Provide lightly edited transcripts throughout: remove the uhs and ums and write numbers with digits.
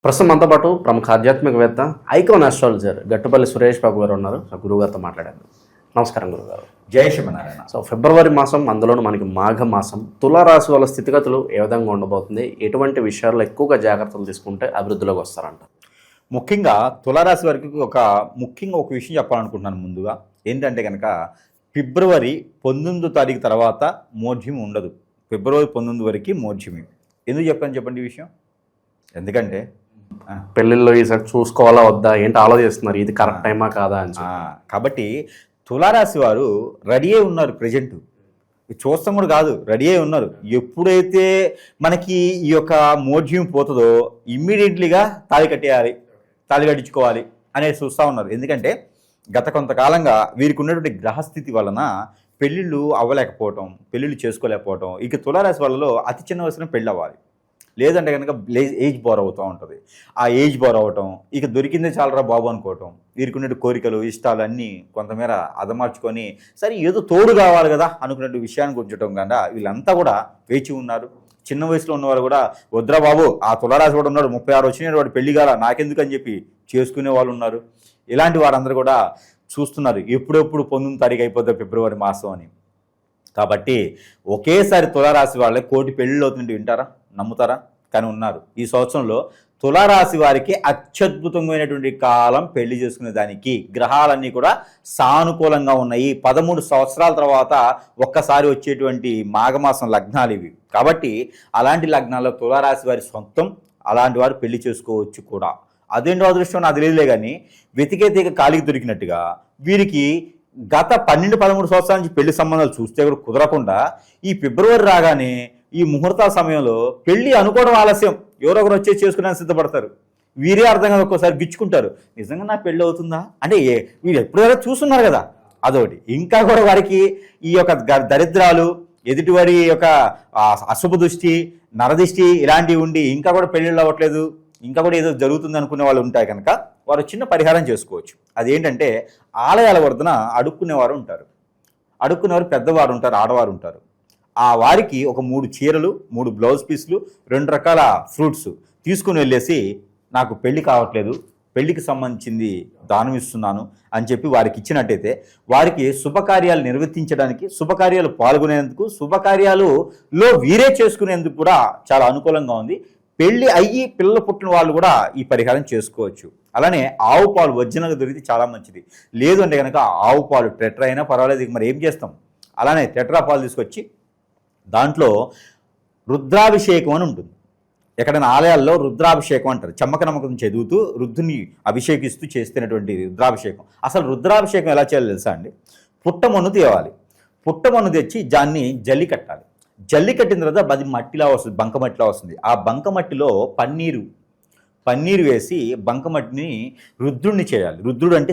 ప్రస్తుతం మనతో పాటు ప్రముఖ ఆధ్యాత్మికవేత్త ఐకాన్ ఆస్ట్రాలజర్ గట్టుపల్లి సురేష్ బాబు గారు ఉన్నారు. గురువుగారితో మాట్లాడారు. నమస్కారం గురుగారు. జై శ్రీమన్నారాయణ. ఫిబ్రవరి మాసం, అందులోనూ మనకి మాఘ మాసం, తులారాశి వాళ్ళ స్థితిగతులు ఏ విధంగా ఉండబోతుంది, ఎటువంటి విషయాల్లో ఎక్కువగా జాగ్రత్తలు తీసుకుంటే అభివృద్ధిలోకి వస్తారంట? ముఖ్యంగా తులారాశి వారికి ముఖ్యంగా ఒక విషయం చెప్పాలనుకుంటున్నాను. ముందుగా ఏంటంటే కనుక ఫిబ్రవరి 19వ తారీఖు తర్వాత మోఢ్యం ఉండదు. ఫిబ్రవరి 19 వరకు మోఢ్యమి. ఎందుకు చెప్పండి ఈ విషయం? ఎందుకంటే పెళ్ళిళ్ళు ఈసారి చూసుకోవాలా వద్దా ఏంటి ఆలోచిస్తున్నారు, ఇది కరెక్ట్ టైమా కాదా అని. కాబట్టి తులారాశి వారు రెడీ అయి ఉన్నారు. ప్రజెంట్ చూస్తాం కూడా కాదు, రెడీ అయి ఉన్నారు. ఎప్పుడైతే మనకి ఈ యొక్క మోఢ్యం పోతుందో ఇమ్మీడియట్లీగా తాళి కట్టించుకోవాలి అనేది చూస్తూ ఉన్నారు. ఎందుకంటే గత కొంతకాలంగా వీరికి ఉన్నటువంటి గ్రహస్థితి వలన పెళ్ళిళ్ళు అవ్వలేకపోవటం, పెళ్ళిళ్ళు చేసుకోలేకపోవటం. ఇక తులారాశి వాళ్ళలో అతి చిన్న వయసులో పెళ్ళి అవ్వాలి, లేదంటే కనుక ఏజ్ బోర్ అవుతూ ఉంటుంది. ఆ ఏజ్ బోర్ అవ్వటం, ఇక దొరికిందే చాలరా బాబు అనుకోవటం, వీరికి ఉన్న కోరికలు ఇష్టాలు అన్నీ కొంతమేర అదమార్చుకొని సరే ఏదో తోడు కావాలి కదా అనుకునే విషయానికి ఉంచడం కన్నా వీళ్ళంతా కూడా వేచి ఉన్నారు. చిన్న వయసులో ఉన్నవారు కూడా వద్రా బాబు, ఆ తులారాశి వాడు ఉన్నాడు, 36 వచ్చిన వాడు పెళ్లి కాల, నాకెందుకు అని చెప్పి చేసుకునే వాళ్ళు ఉన్నారు. ఇలాంటి వారందరూ కూడా చూస్తున్నారు ఎప్పుడెప్పుడు 19వ తారీఖు అయిపోతుంది ఫిబ్రవరి మాసం అని. కాబట్టి ఒకేసారి తులారాశి వాళ్ళే 1 కోటి పెళ్ళిళ్ళు అవుతుంటే వింటారా, నమ్ముతారా? కానీ ఉన్నారు. ఈ సంవత్సరంలో తులారాశి వారికి అత్యద్భుతమైనటువంటి కాలం పెళ్లి చేసుకునే దానికి. గ్రహాలన్నీ కూడా సానుకూలంగా ఉన్నాయి. 13 సంవత్సరాల తర్వాత ఒక్కసారి వచ్చేటువంటి మాఘమాసం లగ్నాలు ఇవి. కాబట్టి అలాంటి లగ్నాల్లో తులారాశి వారి సొంతం, అలాంటి వారు పెళ్లి చేసుకోవచ్చు కూడా. అదేంటో అదృష్టం నాకు తెలియదులే, కానీ వెతికే తీగ కాలికి దొరికినట్టుగా వీరికి గత 12-13 సంవత్సరాల నుంచి పెళ్లి సంబంధాలు చూస్తే కూడా కుదరకుండా ఈ ఫిబ్రవరి రాగానే ఈ ముహూర్తాల సమయంలో పెళ్లి అనుకోవడం ఆలస్యం, ఎవరొకరు వచ్చే చేసుకునే సిద్ధపడతారు. వీరే అర్థం కాదు, ఒక్కోసారి గిచ్చుకుంటారు, నిజంగా నా పెళ్ళి అవుతుందా అంటే. వీరు ఎప్పుడైనా చూస్తున్నారు కదా, అదొకటి. ఇంకా కూడా వారికి ఈ యొక్క దరిద్రాలు, ఎదుటివారి యొక్క అశుభ దృష్టి, నరదృష్టి ఇలాంటివి ఉండి ఇంకా కూడా పెళ్ళిళ్ళు అవ్వట్లేదు, ఇంకా కూడా ఏదో జరుగుతుంది అనుకునే వాళ్ళు ఉంటాయి కనుక వారు చిన్న పరిహారం చేసుకోవచ్చు. అదేంటంటే ఆలయాల వరదన అడుక్కునేవారు ఉంటారు. అడుక్కునేవారు పెద్దవారు ఉంటారు, ఆడవారు ఉంటారు. ఆ వారికి ఒక 3 చీరలు, 3 బ్లౌజ్ పీసులు, 2 రకాల ఫ్రూట్స్ తీసుకుని వెళ్ళేసి నాకు పెళ్లి కావట్లేదు, పెళ్లికి సంబంధించింది దానం ఇస్తున్నాను అని చెప్పి వారికి ఇచ్చినట్టయితే వారికి శుభకార్యాలు నిర్వర్తించడానికి, శుభకార్యాలు పాల్గొనేందుకు, శుభకార్యాలులో వీరే చేసుకునేందుకు కూడా చాలా అనుకూలంగా ఉంది. పెళ్లి అయ్యి పిల్లలు పుట్టిన వాళ్ళు కూడా ఈ పరిహారం చేసుకోవచ్చు. అలానే ఆవు పాలు ఒరిజినల్గా దొరికితే చాలా మంచిది. లేదు అంటే కనుక ఆవు పాలు టెట్రా అయినా పర్వాలేదు, మరి ఏం చేస్తాం. అలానే టెట్రా పాలు తీసుకొచ్చి దాంట్లో రుద్రాభిషేకం అని ఉంటుంది. ఎక్కడైనా ఆలయాల్లో రుద్రాభిషేకం అంటారు. చమ్మక నమ్మకం చదువుతూ రుద్రుని అభిషేకిస్తూ చేస్తున్నటువంటి రుద్రాభిషేకం. అసలు రుద్రాభిషేకం ఎలా చేయాలో తెలుసా అండి? పుట్టమన్ను తేవాలి. పుట్టమన్ను తెచ్చి దాన్ని జల్లి కట్టాలి. జల్లి కట్టిన తర్వాత అది మట్టిలా వస్తుంది, బంకమట్టిలా వస్తుంది. ఆ బంకమట్టిలో పన్నీరు వేసి బంకమట్టిని రుద్రుడిని చేయాలి. రుద్రుడు అంటే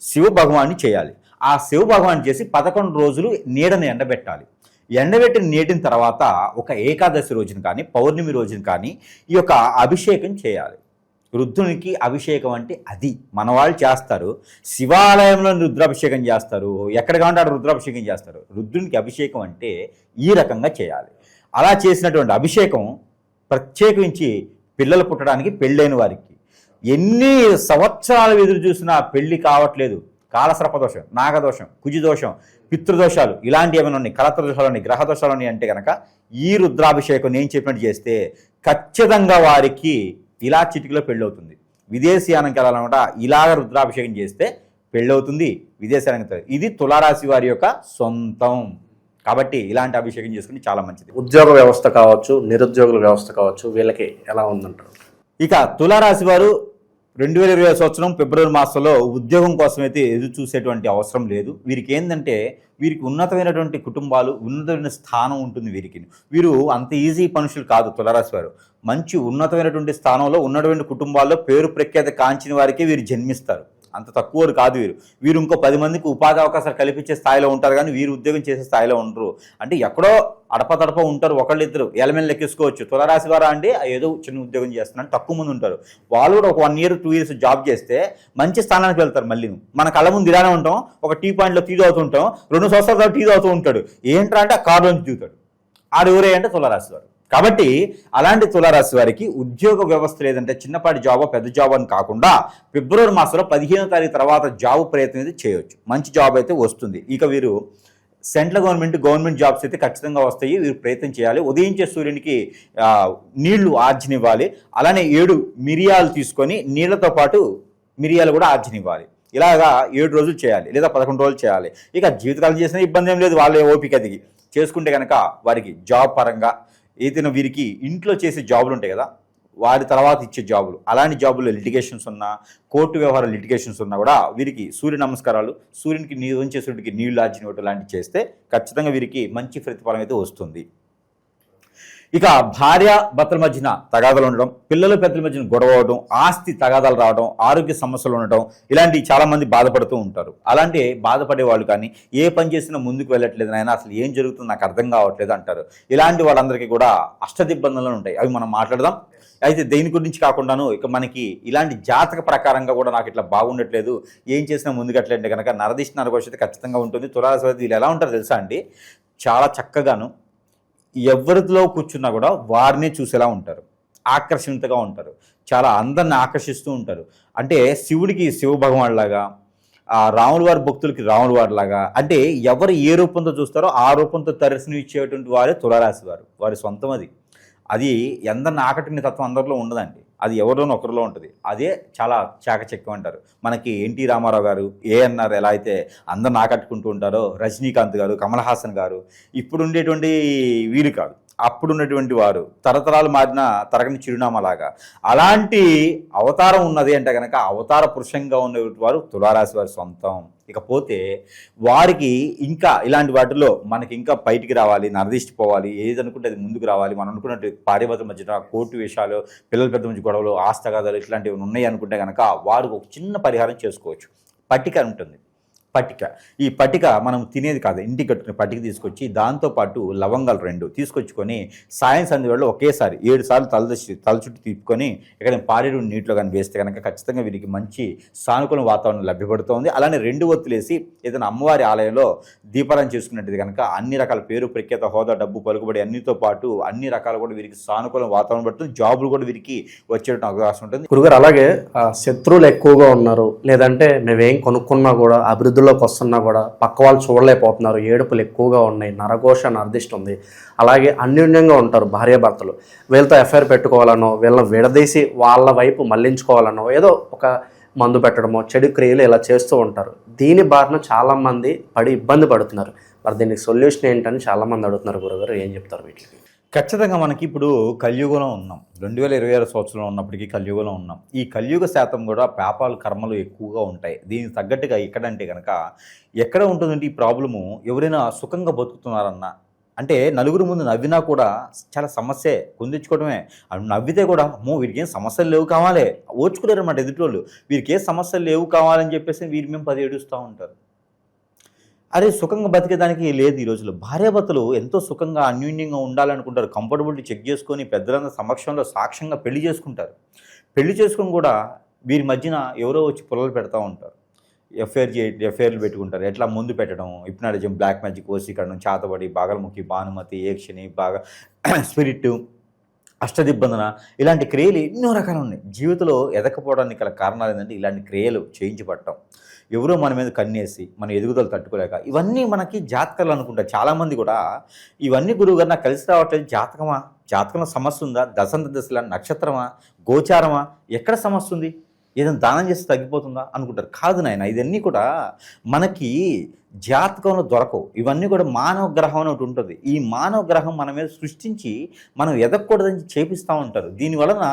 శివ భగవాన్ని చేయాలి. ఆ శివ భగవాన్ని చేసి 11 రోజులు నీడని ఎండబెట్టాలి. ఎండబెట్టిన నీటిన తర్వాత ఒక ఏకాదశి రోజున కానీ, పౌర్ణమి రోజున కానీ ఈ యొక్క అభిషేకం చేయాలి. రుద్రునికి అభిషేకం అంటే అది మన వాళ్ళు చేస్తారు. శివాలయంలో రుద్రాభిషేకం చేస్తారు, ఎక్కడ కావాలంటే అక్కడ రుద్రాభిషేకం చేస్తారు. రుద్రునికి అభిషేకం అంటే ఈ రకంగా చేయాలి. అలా చేసినటువంటి అభిషేకం ప్రత్యేకించి పిల్లలు పుట్టడానికి, పెళ్ళైన వారికి ఎన్ని సంవత్సరాలు ఎదురు చూసినా పెళ్లి కావట్లేదు, కాలసర్పదోషం, నాగదోషం, కుజిదోషం, పితృదోషాలు ఇలాంటివి ఏమైనా ఉన్నాయి, కలత్ర దోషాలు ఉన్నాయి, గ్రహ దోషాలు ఉన్నాయి అంటే కనుక ఈ రుద్రాభిషేకం నేను చెప్పినట్టు చేస్తే ఖచ్చితంగా వారికి ఇలా చిటికలో పెళ్ళవుతుంది. విదేశీయానంకి వెళ్ళాలన్నమాట, ఇలాగ రుద్రాభిషేకం చేస్తే పెళ్ళవుతుంది, విదేశీయానికి. ఇది తులారాశి వారి యొక్క సొంతం. కాబట్టి ఇలాంటి అభిషేకం చేసుకుని చాలా మంచిది. ఉద్యోగ వ్యవస్థ కావచ్చు, నిరుద్యోగుల వ్యవస్థ కావచ్చు, వీళ్ళకి ఎలా ఉందంటారు? ఇక తులారాశి వారు 2020 సంవత్సరం ఫిబ్రవరి మాసంలో ఉద్యోగం కోసం అయితే ఎదురు చూసేటువంటి అవసరం లేదు. వీరికి ఏంటంటే వీరికి ఉన్నతమైనటువంటి కుటుంబాలు, ఉన్నతమైన స్థానం ఉంటుంది. వీరు అంత ఈజీ మనుషులు కాదు. తులారాశి వారు మంచి ఉన్నతమైనటువంటి స్థానంలో ఉన్నటువంటి కుటుంబాల్లో పేరు ప్రఖ్యాత కాంచిన వారికే వీరు జన్మిస్తారు. అంత తక్కువ కాదు. వీరు ఇంకో 10 మందికి ఉపాధి అవకాశాలు కల్పించే స్థాయిలో ఉంటారు, కానీ వీరు ఉద్యోగం చేసే స్థాయిలో ఉండరు. అంటే ఎక్కడో అడపదడప ఉంటారు, ఒకళ్ళిద్దరు ఎలమెన్ లెక్కేసుకోవచ్చు. తులారాశి వారా అంటే ఏదో చిన్న ఉద్యోగం చేస్తున్నారు, తక్కువ మంది ఉంటారు. వాళ్ళు కూడా ఒక 1 year 2 years జాబ్ చేస్తే మంచి స్థానానికి వెళ్తారు. మళ్ళీ మన కళ్ళ ముందు ఇలానే ఉంటాం, ఒక టీ పాయింట్లో టీ తాగుతుంటాం, 2 సంవత్సరాల తర్వాత టీ తాగుతూ ఉంటాడు. ఏంట్రా అంటే ఆ కారులోంచి దిగుతాడు. ఆడు ఎవరే అంటే తులారాశి వారు. కాబట్టి అలాంటి తులారాశి వారికి ఉద్యోగ వ్యవస్థ లేదంటే చిన్నపాటి జాబ్ పెద్ద జాబ్ అని కాకుండా ఫిబ్రవరి మాసంలో 15వ తారీఖు తర్వాత జాబ్ ప్రయత్నం అయితే చేయొచ్చు. మంచి జాబ్ అయితే వస్తుంది. ఇక వీరు సెంట్రల్ గవర్నమెంట్ జాబ్స్ అయితే ఖచ్చితంగా వస్తాయి. వీరు ప్రయత్నం చేయాలి. ఉదయించే సూర్యునికి నీళ్లు ఆర్జనివ్వాలి. అలానే 7 మిరియాలు తీసుకొని నీళ్లతో పాటు మిరియాలు కూడా ఆర్జనివ్వాలి. ఇలాగా 7 రోజులు చేయాలి, లేదా 11 రోజులు చేయాలి. ఇక జీవితకాలం చేసిన ఇబ్బంది ఏం లేదు, వాళ్ళే ఓపిక దిగి చేసుకుంటే కనుక వారికి జాబ్ పరంగా ఏదైనా వీరికి ఇంట్లో చేసే జాబులు ఉంటాయి కదా, వారి తర్వాత ఇచ్చే జాబులు, అలాంటి జాబుల్లో లిటిగేషన్స్ ఉన్నా, కోర్టు వ్యవహార లిటిగేషన్స్ ఉన్నా కూడా వీరికి సూర్య నమస్కారాలు, సూర్యునికి ఉంచే సూర్యుడికి నీళ్లు ఆర్జినట్టు లాంటివి చేస్తే ఖచ్చితంగా వీరికి మంచి ప్రతిఫలం అయితే వస్తుంది. ఇక భార్య భర్తల మధ్యన తగాదాలు ఉండడం, పిల్లలు పెద్దల మధ్యన గొడవ అవడం, ఆస్తి తగాదాలు రావడం, ఆరోగ్య సమస్యలు ఉండటం, ఇలాంటివి చాలామంది బాధపడుతూ ఉంటారు. అలాంటి బాధపడే వాళ్ళు కానీ ఏ పని చేసినా ముందుకు వెళ్ళట్లేదు, నాయన అసలు ఏం జరుగుతుందో నాకు అర్థం కావట్లేదు అంటారు. ఇలాంటి వాళ్ళందరికీ కూడా అష్టదిబ్బందులు ఉంటాయి. అవి మనం మాట్లాడదాం. అయితే దేని గురించి కాకుండాను ఇక మనకి ఇలాంటి జాతక ప్రకారంగా కూడా నాకు ఇట్లా బాగుండట్లేదు, ఏం చేసినా ముందుకట్లంటే కనుక నరదిష్టి నరఘోషత ఖచ్చితంగా ఉంటుంది. తులారాశి వారు వీళ్ళు ఎలా ఉంటారో తెలుసా అండి, చాలా చక్కగాను ఎవరిలో కూర్చున్నా కూడా వారిని చూసేలా ఉంటారు, ఆకర్షితంగా ఉంటారు, చాలా అందరిని ఆకర్షిస్తూ ఉంటారు. అంటే శివుడికి శివ భగవాన్లాగా, రాముల వారి భక్తులకి రాముల వారిలాగా, అంటే ఎవరు ఏ రూపంతో చూస్తారో ఆ రూపంతో దర్శనం ఇచ్చేటువంటి వారే తులారాశి వారు. వారి సొంతం అది ఎందరిని ఆకట్టుకునే తత్వం అందరిలో ఉండదండి, అది ఎవరిలోనూ ఒకరిలో ఉంటుంది. అదే చాలా చాకచక్యం అంటారు. మనకి ఎన్టీ రామారావు గారు, ఏఎన్ఆర్ ఎలా అయితే అందరిని ఆకట్టుకుంటూ ఉంటారో, రజనీకాంత్ గారు, కమల్ హాసన్ గారు, ఇప్పుడు ఉండేటువంటి వీరు కాదు, అప్పుడు ఉన్నటువంటి వారు, తరతరాలు మారిన తరగని చిరునామాలాగా అలాంటి అవతారం ఉన్నది అంటే కనుక అవతార పురుషంగా ఉన్నటువంటి వారు తులారాశి వారి సొంతం. ఇకపోతే వారికి ఇంకా ఇలాంటి వాటిలో మనకి ఇంకా బయటికి రావాలి, నరదిష్టి పోవాలి, ఏది అనుకుంటే అది ముందుకు రావాలి, మనం అనుకున్నట్టు భార్యాభర్తల మధ్యన కోర్టు విషయాలు, పిల్లల పెద్ద మధ్య గొడవలు, ఆస్తగాదాలు ఇట్లాంటివి ఉన్నాయి అనుకుంటే కనుక వారు ఒక చిన్న పరిహారం చేసుకోవచ్చు. పట్టిక ఉంటుంది. ఈ పట్టిక మనం తినేది కాదు, ఇంటికి కట్టుకునే పట్టిక తీసుకొచ్చి దాంతోపాటు లవంగాలు 2 తీసుకొచ్చుకొని సాయం సంధ్య వేళలో ఒకేసారి 7 సార్లు తల చుట్టూ తిప్పుకొని ఎక్కడ పారేడు నీటిలో కానీ వేస్తే కనుక ఖచ్చితంగా వీరికి మంచి సానుకూల వాతావరణం లభ్యపడుతుంది. అలానే 2 ఒత్తులేసి ఏదైనా అమ్మవారి ఆలయంలో దీపారాధన చేసుకున్నట్టు కనుక అన్ని రకాల పేరు ప్రఖ్యాత, హోదా, డబ్బు, పలుకుబడి అన్నితో పాటు అన్ని రకాలు కూడా వీరికి సానుకూల వాతావరణం పడుతుంది. జాబులు కూడా వీరికి వచ్చేట అవకాశం ఉంటుంది. గురుగారు అలాగే శత్రువులు ఎక్కువగా ఉన్నారు, లేదంటే మేమేం కొనుక్కున్నా కూడా అభివృద్ధిలోకి వస్తున్నా కూడా పక్క వాళ్ళు చూడలేకపోతున్నారు, ఏడుపులు ఎక్కువగా ఉన్నాయి, నరఘోష నరదిష్టి ఉంది, అలాగే అన్యోన్యంగా ఉంటారు భార్యాభర్తలు, వీళ్ళతో ఎఫ్ఐఆర్ పెట్టుకోవాలనో, వీళ్ళని విడదీసి వాళ్ళ వైపు మళ్లించుకోవాలనో, ఏదో ఒక మందు పెట్టడమో, చెడు క్రియలు ఇలా చేస్తూ ఉంటారు. దీని బారిన చాలామంది పడి ఇబ్బంది పడుతున్నారు. మరి దీనికి సొల్యూషన్ ఏంటని చాలామంది అడుగుతున్నారు. గురుగారు ఏం చెప్తారు వీటికి? ఖచ్చితంగా మనకి ఇప్పుడు కలియుగంలో ఉన్నాం. 2026 సంవత్సరంలో ఉన్నప్పటికీ కలియుగంలో ఉన్నాం. ఈ కలియుగ శాతం కూడా పాపాలు, కర్మలు ఎక్కువగా ఉంటాయి. దీనికి తగ్గట్టుగా ఎక్కడంటే కనుక ఎక్కడ ఉంటుందంటే ఈ ప్రాబ్లము, ఎవరైనా సుఖంగా బతుకుతున్నారన్నా, అంటే నలుగురు ముందు నవ్వినా కూడా చాలా సమస్యే, కొందించుకోవడమే. నవ్వితే కూడా వీరికి ఏం సమస్యలు లేవు కావాలి, ఓర్చుకోలేరు అన్నమాట ఎదుటివాళ్ళు. వీరికి ఏ సమస్యలు లేవు కావాలని చెప్పేసి వీరి మేము 10 ఏడుస్తూ ఉంటారు. అరే సుఖంగా బతికేదానికి లేదు. ఈ రోజుల్లో భార్యాభర్తలు ఎంతో సుఖంగా అన్యోన్యంగా ఉండాలనుకుంటారు. కంఫర్టబిలిటీ చెక్ చేసుకొని పెద్దలందరి సమక్షంలో సాక్ష్యంగా పెళ్లి చేసుకుంటారు. పెళ్లి చేసుకొని కూడా వీరి మధ్యన ఎవరో వచ్చి పొలలు పెడతా ఉంటారు, ఎఫ్ఐఆర్లు పెట్టుకుంటారు. ఎట్లా ముందు పెట్టడం, హిప్నాటిజం, బ్లాక్ మ్యాజిక్, వశీకరణం, చాతబడి, బాగలముఖి, భానుమతి, ఏక్షిణి, బాగా స్పిరిట్, అష్టదిబ్బందన, ఇలాంటి క్రియలు ఎన్నో రకాలు ఉన్నాయి. జీవితంలో ఎదకపోవడానికి గల కారణాలు ఏంటంటే ఇలాంటి క్రియలు చేయించబడటం, ఎవరో మన మీద కన్నేసి మన ఎదుగుదల తట్టుకోలేక, ఇవన్నీ మనకి జాతకాలు అనుకుంటారు చాలామంది కూడా. ఇవన్నీ గురువుగారు నాకు కలిసి రావట్లేదు, జాతకంలో సమస్య ఉందా, దశల నక్షత్రమా, గోచారమా, ఎక్కడ సమస్య ఉంది, ఏదైనా దానం చేస్తే తగ్గిపోతుందా అనుకుంటారు. కాదు నాయన, ఇవన్నీ కూడా మనకి జాతకంలో దొరకవు. ఇవన్నీ కూడా మానవ గ్రహం అని ఒకటి ఉంటుంది. ఈ మానవ గ్రహం మన మీద సృష్టించి మనం ఎదగకూడదని చేపిస్తూ ఉంటారు. దీనివలన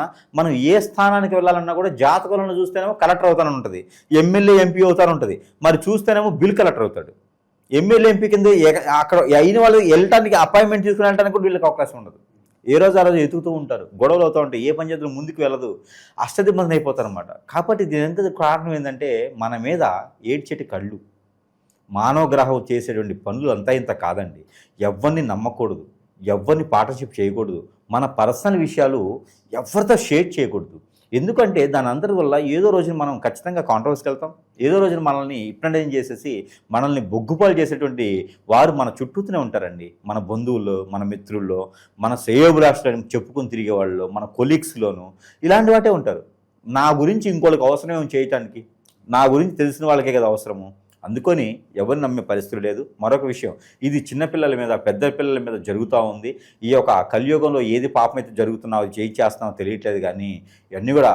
మనం ఏ స్థానానికి వెళ్ళాలన్నా కూడా జాతకంలో చూస్తేనేమో కలెక్టర్ అవుతానని ఉంటుంది, ఎమ్మెల్యే ఎంపీ అవుతాను ఉంటుంది, మరి చూస్తేనేమో బిల్ కలెక్టర్ అవుతాడు. ఎమ్మెల్యే ఎంపీ కింద అక్కడ అయిన వాళ్ళు వెళ్ళటానికి అపాయింట్మెంట్ తీసుకుని వెళ్ళడానికి కూడా వీళ్ళకి అవకాశం ఉండదు. ఏ రోజు ఆ రోజు ఎతుకుతూ ఉంటారు, గొడవలు అవుతూ ఉంటాయి, ఏ పంచాయతీలో ముందుకు వెళ్ళదు, అష్టదిబ్బంది అయిపోతారు అనమాట. కాబట్టి దీని ఎంత కారణం ఏంటంటే మన మీద ఏడ్చేటి కళ్ళు. మానవ గ్రహం చేసేటువంటి పనులు అంతా ఇంత కాదండి. ఎవరిని నమ్మకూడదు, ఎవరిని పార్ట్నర్షిప్ చేయకూడదు, మన పర్సనల్ విషయాలు ఎవరితో షేర్ చేయకూడదు. ఎందుకంటే దాని అందరి వల్ల ఏదో రోజున మనం ఖచ్చితంగా కాంట్రవర్సీకి వెళ్తాం, ఏదో రోజున మనల్ని హిప్నటైజ్ చేసేసి మనల్ని బొగ్గుపాలు చేసేటువంటి వారు మన చుట్టూతూనే ఉంటారండి. మన బంధువుల్లో, మన మిత్రుల్లో, మన శ్రేయోభిలాషులను చెప్పుకొని తిరిగే వాళ్ళు, మన కొలీగ్స్లోనూ ఇలాంటి వాటే ఉంటారు. నా గురించి ఇంకోళ్ళకి అవసరం చేయటానికి, నా గురించి తెలిసిన వాళ్ళకే కదా అవసరము. అందుకొని ఎవరిని నమ్మే పరిస్థితి లేదు. మరొక విషయం, ఇది చిన్నపిల్లల మీద, పెద్ద పిల్లల మీద జరుగుతూ ఉంది. ఈ యొక్క కలియుగంలో ఏది పాపం అయితే జరుగుతున్నావో చేస్తున్నావో తెలియట్లేదు. కానీ ఇవన్నీ కూడా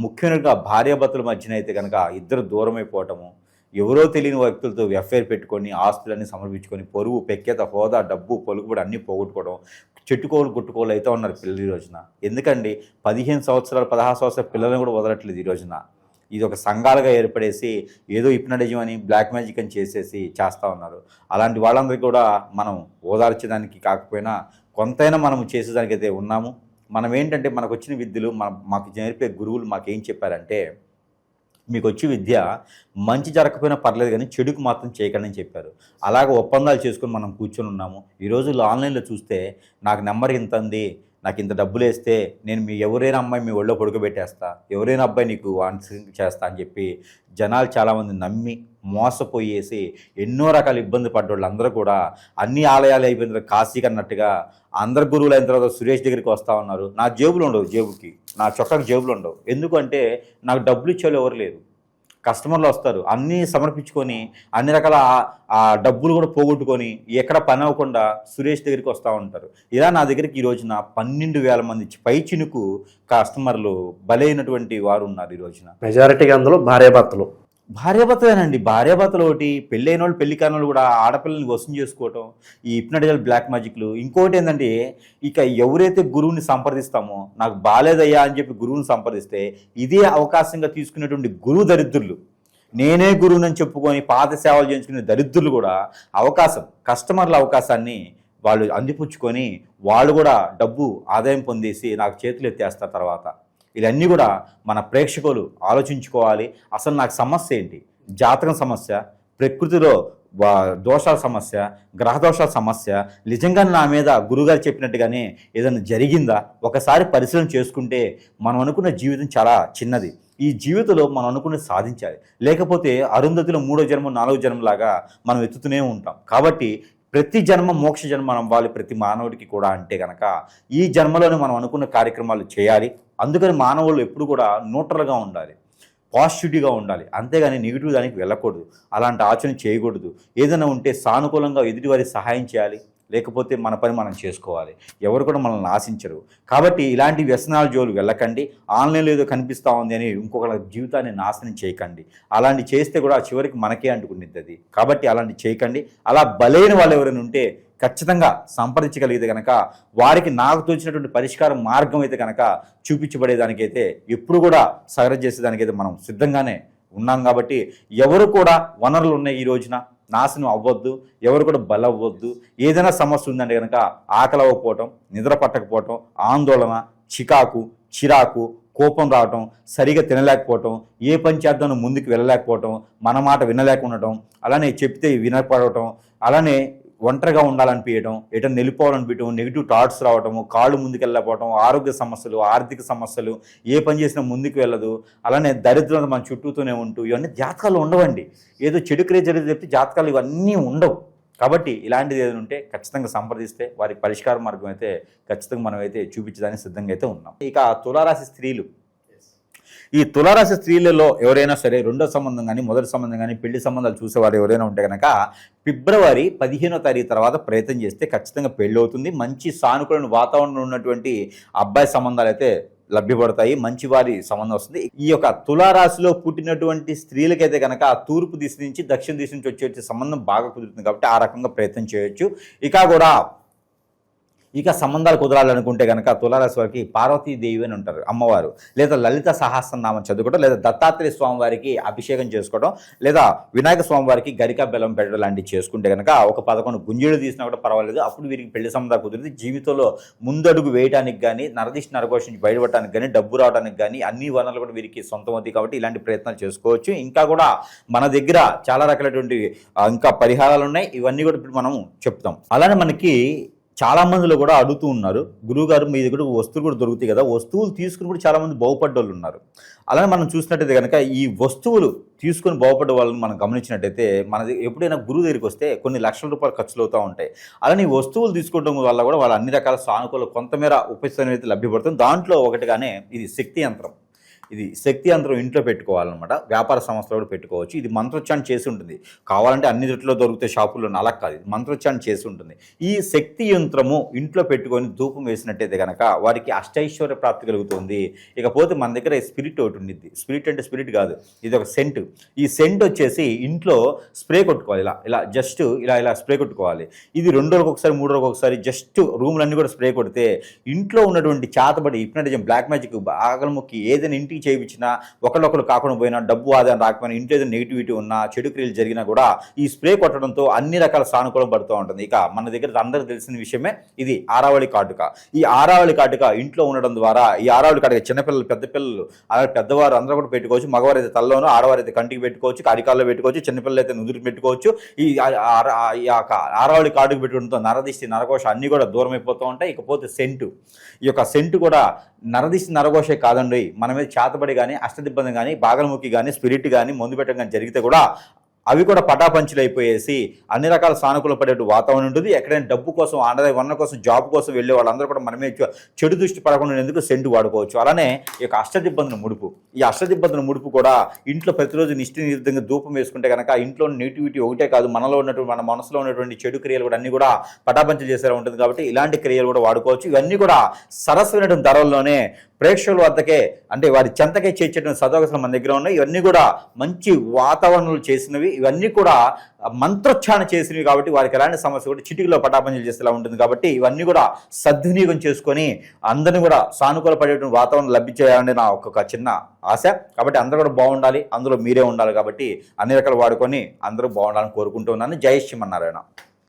ముఖ్యంగా భార్యాభర్తల మధ్యన అయితే కనుక ఇద్దరు దూరం అయిపోవటము, ఎవరో తెలియని వ్యక్తులతో ఎఫ్ఐఆర్ పెట్టుకొని ఆస్తులన్నీ సమర్పించుకొని పొరుగు, పెక్కేత, హోదా, డబ్బు, పలుకుబడి అన్నీ పోగొట్టుకోవడం, చెట్టుకోలు గుట్టుకోలు అయితే ఉన్నారు పిల్లలు ఈ రోజున. ఎందుకండి 15 సంవత్సరాలు 16 సంవత్సరాల పిల్లలను కూడా వదలట్లేదు ఈ రోజున. ఇది ఒక సంఘాలుగా ఏర్పడేసి ఏదో హిప్నటిజం అని, బ్లాక్ మ్యాజిక్ అని చేసేసి చేస్తూ ఉన్నారు. అలాంటి వాళ్ళందరికీ కూడా మనం ఓదార్చడానికి కాకపోయినా కొంతైనా మనం చేసేదానికైతే ఉన్నాము. మనం ఏంటంటే మనకు వచ్చిన విద్యలు, మాకు నేర్పే గురువులు మాకేం చెప్పారంటే, మీకు వచ్చే విద్య మంచి జరగకపోయినా పర్లేదు కానీ చెడుకు మాత్రం చేయకండి అని చెప్పారు. అలాగ ఒప్పందాలు చేసుకొని మనం కూర్చొని ఉన్నాము. ఈ రోజుల్లో ఆన్లైన్లో చూస్తే నాకు నెంబర్ ఇంత ఉంది, నాకు ఇంత డబ్బులు వేస్తే నేను ఎవరైనా అమ్మాయి మీ ఒళ్ళో పడుకోబెట్టేస్తా, ఎవరైనా అబ్బాయి నీకు ఆన్సరింగ్ చేస్తా అని చెప్పి జనాలు చాలామంది నమ్మి మోసపోయేసి ఎన్నో రకాల ఇబ్బంది పడ్డోళ్ళు అందరూ కూడా అన్ని ఆలయాలు అయిపోయిన తర్వాత కాశీకి అన్నట్టుగా అందరు గురువులు అయిన తర్వాత సురేష్ దగ్గరికి వస్తూ ఉన్నారు. నా జేబులు ఉండవు, జేబుకి నా చొక్కాకి జేబులు ఉండవు. ఎందుకంటే నాకు డబ్బులు ఇచ్చేవాళ్ళు ఎవరు లేరు. కస్టమర్లు వస్తారు, అన్నీ సమర్పించుకొని అన్ని రకాల ఆ డబ్బులు కూడా పోగొట్టుకొని ఎక్కడ పని అవ్వకుండా సురేష్ దగ్గరికి వస్తూ ఉంటారు. ఇలా నా దగ్గరికి ఈ రోజున 12,000 మంది పై చినుకు కస్టమర్లు బలైనటువంటి వారు ఉన్నారు ఈ రోజున. మెజారిటీగా అందులో భార్యాభర్తలేనండి. భార్యాభర్తలు ఒకటి, పెళ్ళైన వాళ్ళు, పెళ్లి కాని వాళ్ళు కూడా ఆడపిల్లల్ని వసూలు చేసుకోవటం, ఈ హిప్నటిజల్ బ్లాక్ మ్యాజిక్లు. ఇంకోటి ఏంటంటే, ఇక ఎవరైతే గురువుని సంప్రదిస్తామో, నాకు బాలేదయ్యా అని చెప్పి గురువుని సంప్రదిస్తే ఇదే అవకాశంగా తీసుకునేటువంటి గురువు దరిద్రులు, నేనే గురువునని చెప్పుకొని పాత సేవలు చేయించుకునే దరిద్రులు కూడా కస్టమర్ల అవకాశాన్ని వాళ్ళు అందిపుచ్చుకొని వాళ్ళు కూడా డబ్బు ఆదాయం పొందేసి నాకు చేతులు ఎత్తేస్తారు తర్వాత. ఇవన్నీ కూడా మన ప్రేక్షకులు ఆలోచించుకోవాలి. అసలు నాకు సమస్య ఏంటి? జాతకం సమస్య, ప్రకృతిలో దోషాల సమస్య, గ్రహ దోషాల సమస్య, నిజంగా నా మీద గురుగారు చెప్పినట్టుగానే ఏదైనా జరిగిందా? ఒకసారి పరిశీలన చేసుకుంటే మనం అనుకున్న జీవితం చాలా చిన్నది. ఈ జీవితంలో మనం అనుకున్నది సాధించాలి. లేకపోతే అరుంధతిలో 3వ జన్మ 4వ జన్మలాగా మనం ఎత్తుతూనే ఉంటాం. కాబట్టి ప్రతి జన్మ మోక్ష జన్మ అవ్వాలి ప్రతి మానవుడికి కూడా. అంటే కనుక ఈ జన్మలోనే మనం అనుకున్న కార్యక్రమాలు చేయాలి. అందుకని మానవులు ఎప్పుడు కూడా న్యూట్రల్గా ఉండాలి, పాజిటివిటీగా ఉండాలి. అంతేగాని నెగిటివ్ దానికి వెళ్ళకూడదు, అలాంటి ఆచరణ చేయకూడదు. ఏదైనా ఉంటే సానుకూలంగా ఎదుటివారికి సహాయం చేయాలి, లేకపోతే మన పని మనం చేసుకోవాలి. ఎవరు కూడా మనల్ని ఆశించరు. కాబట్టి ఇలాంటి వ్యసనాల జోలు వెళ్ళకండి. ఆన్లైన్లో ఏదో కనిపిస్తూ ఉంది అని ఇంకొకరి జీవితాన్ని నాశనం చేయకండి. అలాంటి చేస్తే కూడా చివరికి మనకే అంటుకునేది అది. కాబట్టి అలాంటి చేయకండి. అలా బలైన వాళ్ళు ఎవరైనా ఉంటే ఖచ్చితంగా సంప్రదించగలిగితే కనుక వారికి నాకు తోచినటువంటి పరిష్కార మార్గం అయితే కనుక చూపించబడేదానికైతే ఎప్పుడు కూడా సహకారం చేసేదానికైతే మనం సిద్ధంగానే ఉన్నాం. కాబట్టి ఎవరు కూడా వనరులు ఉన్నాయి ఈ రోజున నాశనం అవ్వద్దు, ఎవరు కూడా బలవ్వద్దు. ఏదైనా సమస్య ఉందంటే కనుక ఆకలి అవ్వకపోవటం, నిద్ర పట్టకపోవటం, ఆందోళన, చిరాకు, కోపం రావటం, సరిగా తినలేకపోవటం, ఏ పని చేద్దామో ముందుకు వెళ్ళలేకపోవటం, మన మాట వినలేకుండటం, అలానే చెప్తే వినపడటం, అలానే ఒంటరిగా ఉండాలనిపించడం, ఎటన్నా వెళ్ళిపోవాలనిపించడం, నెగిటివ్ థాట్స్ రావటము, కాళ్ళు ముందుకు వెళ్ళకపోవడం, ఆరోగ్య సమస్యలు, ఆర్థిక సమస్యలు, ఏ పని చేసినా ముందుకు వెళ్ళదు, అలానే దరిద్రం మన చుట్టూతోనే ఉంటూ, ఇవన్నీ జాతకాలు ఉండవండి. ఏదో చెడు క్రియ జరిగితే చెప్తే జాతకాలు ఇవన్నీ ఉండవు. కాబట్టి ఇలాంటిది ఏదైనా ఉంటే ఖచ్చితంగా సంప్రదిస్తే వారికి పరిష్కార మార్గం అయితే ఖచ్చితంగా మనం అయితే చూపించడానికి సిద్ధంగా అయితే ఉన్నాం. ఇక తులారాశి స్త్రీలు, ఈ తులారాశి స్త్రీలలో ఎవరైనా సరే రెండో సంబంధం కానీ మొదటి సంబంధం కానీ పెళ్లి సంబంధాలు చూసేవారు ఎవరైనా ఉంటే కనుక ఫిబ్రవరి 15వ తారీఖు తర్వాత ప్రయత్నం చేస్తే ఖచ్చితంగా పెళ్ళి అవుతుంది. మంచి సానుకూల వాతావరణం ఉన్నటువంటి అబ్బాయి సంబంధాలు అయితే లభ్యపడతాయి, మంచి వారి సంబంధం వస్తుంది. ఈ యొక్క తులారాశిలో పుట్టినటువంటి స్త్రీలకైతే కనుక తూర్పు దిశ నుంచి దక్షిణ దిశ నుంచి వచ్చే సంబంధం బాగా కుదురుతుంది. కాబట్టి ఆ రకంగా ప్రయత్నం చేయొచ్చు. ఇక సంబంధాలు కుదరాలనుకుంటే కనుక తులారాశి వారికి పార్వతీదేవి అని ఉంటారు అమ్మవారు, లేదా లలిత సహస్రనామం చదువుకోవడం, లేదా దత్తాత్రేయ స్వామి వారికి అభిషేకం చేసుకోవడం, లేదా వినాయక స్వామి వారికి గరికా బెల్లం పెట్టడం లాంటివి చేసుకుంటే కనుక ఒక 11 గుంజీలు తీసినా కూడా పర్వాలేదు. అప్పుడు వీరికి పెళ్లి సంబంధాలు కుదిరింది. జీవితంలో ముందడుగు వేయడానికి కానీ, నరదిష్టి నరఘోష నుంచి బయటపడటానికి కానీ, డబ్బు రావడానికి కానీ అన్ని వనరులు కూడా వీరికి సొంతం అవుతాయి. కాబట్టి ఇలాంటి ప్రయత్నాలు చేసుకోవచ్చు. ఇంకా కూడా మన దగ్గర చాలా రకాలైనటువంటి ఇంకా పరిహారాలు ఉన్నాయి. ఇవన్నీ కూడా ఇప్పుడు మనం చెప్తాం. అలానే మనకి చాలా మందిలో కూడా అడుగుతూ ఉన్నారు, గురువుగారు మీ దగ్గర వస్తువులు కూడా దొరుకుతాయి కదా, వస్తువులు తీసుకుని కూడా చాలా మంది బాగుపడ్డ వాళ్ళు ఉన్నారు. అలానే మనం చూసినట్టయితే కనుక ఈ వస్తువులు తీసుకొని బాగుపడ్డ వాళ్ళని మనం గమనించినట్టయితే మనది ఎప్పుడైనా గురువు దగ్గరికి వస్తే కొన్ని లక్షల రూపాయలు ఖర్చులు అవుతూ ఉంటాయి. అలానే ఈ వస్తువులు తీసుకోవడం వల్ల కూడా వాళ్ళు అన్ని రకాల సానుకూల కొంతమేర ఉపశమనం అయితే లభ్యపడుతుంది. దాంట్లో ఒకటిగానే ఇది శక్తి యంత్రం. ఇది శక్తి యంత్రం ఇంట్లో పెట్టుకోవాలన్నమాట. వ్యాపార సంస్థలో కూడా పెట్టుకోవచ్చు. ఇది మంత్రోచ్చారణ చేసి ఉంటుంది. కావాలంటే అన్ని రేట్లో దొరికితే షాపుల్లో అలా కాదు, ఇది మంత్రోచ్చారణ చేసి ఉంటుంది. ఈ శక్తి యంత్రము ఇంట్లో పెట్టుకొని ధూపం వేసినట్టయితే కనుక వారికి అష్టైశ్వర్య ప్రాప్తి కలుగుతుంది. ఇకపోతే మన దగ్గర స్పిరిట్ ఒకటి ఉండిద్ది. స్పిరిట్ అంటే స్పిరిట్ కాదు, ఇది ఒక సెంట్. ఈ సెంట్ వచ్చేసి ఇంట్లో స్ప్రే కొట్టుకోవాలి. ఇలా జస్ట్ ఇలా స్ప్రే కొట్టుకోవాలి. ఇది 2 రోజులకు ఒకసారి 3 రోజులకు ఒకసారి జస్ట్ రూమ్లన్నీ కూడా స్ప్రే కొడితే ఇంట్లో ఉన్నటువంటి చేతబడి హిప్నటిజం, బ్లాక్ మ్యాజిక్, ఆగలముక్కి ఏదైనా ఇంటికి చేయించినా, ఒకళ్ళొకరు కాకుండా పోయినా, డబ్బు ఆదాయం రాకపోయినా, ఇంట్లో ఏదైనా నెగిటివిటీ ఉన్నా, చెడు క్రియలు జరిగినా కూడా ఈ స్ప్రే కొట్టడంతో అన్ని రకాల సానుకూలం పడుతూ ఉంటుంది. ఇక మన దగ్గర అందరికీ తెలిసిన విషయమే ఇది ఆరావళి కాటుక. ఈ ఆరావళి కాటుక ఇంట్లో ఉండడం ద్వారా ఈ ఆరావళి కాటుక చిన్నపిల్లలు, పెద్ద పిల్లలు, అలాగే పెద్దవారు అందరూ కూడా పెట్టుకోవచ్చు. మగవారు అయితే తలలోనూ, ఆడవారు అయితే కంటికి పెట్టుకోవచ్చు, అరికాల్లో పెట్టుకోవచ్చు, చిన్నపిల్లలు అయితే నుదురు పెట్టుకోవచ్చు. ఈ ఆరావళి కాటుకు పెట్టుకోవడంతో నరదిష్టి, నరకోశ అన్నీ కూడా దూరం అయిపోతూ ఉంటాయి. ఇకపోతే సెంటు, ఈ యొక్క సెంటు కూడా నరదిష్టి, నరకోశే కాదండి, మన మీద చేతబడి కానీ, అష్టదిబ్బంది కానీ, బాగలముఖి కానీ, స్పిరిట్ కానీ, మందు పెట్టడం కానీ జరిగితే కూడా అవి కూడా పటాపంచులు అయిపోయేసి అన్ని రకాల సానుకూల పడే వాతావరణం ఉంటుంది. ఎక్కడైనా డబ్బు కోసం, వన్న కోసం, జాబ్ కోసం వెళ్ళే వాళ్ళందరూ కూడా మనమే చెడు దృష్టి పడకుండా ఎందుకు సెంటు వాడుకోవచ్చు. అలానే ఈ యొక్క అష్టదిబ్బందుల ముడుపు, ఈ అష్టదిబ్బందుల ముడుపు కూడా ఇంట్లో ప్రతిరోజు నిష్ఠ ధూపం వేసుకుంటే కనుక ఇంట్లో నెగిటివిటీ ఒకటే కాదు, మనలో ఉన్నటువంటి, మన మనసులో ఉన్నటువంటి చెడు క్రియలు కూడా అన్ని కూడా పటాపంచలు చేసేలా ఉంటుంది. కాబట్టి ఇలాంటి క్రియలు కూడా వాడుకోవచ్చు. ఇవన్నీ కూడా సరస్వైనటువంటి ధరల్లోనే ప్రేక్షకుల వద్దకే, అంటే వారి చెంతకే చేర్చేటువంటి సదవకాశాలు మన దగ్గర ఉన్నాయి. ఇవన్నీ కూడా మంచి వాతావరణంలో చేసినవి, ఇవన్నీ కూడా మంత్రోచ్చారణ చేసినవి. కాబట్టి వారికి ఎలాంటి సమస్య కూడా చిటికలో పటాపంచలు చేసేలా ఉంటుంది. కాబట్టి ఇవన్నీ కూడా సద్వినియోగం చేసుకొని అందరినీ కూడా సానుకూల పడేటువంటి వాతావరణం లభించేయాలని నా ఒక చిన్న ఆశ. కాబట్టి అందరూ కూడా బాగుండాలి, అందులో మీరే ఉండాలి. కాబట్టి అన్ని రకాలు వాడుకొని అందరూ బాగుండాలని కోరుకుంటూ ఉన్నాను. జై శ్రీమన్నారాయణ.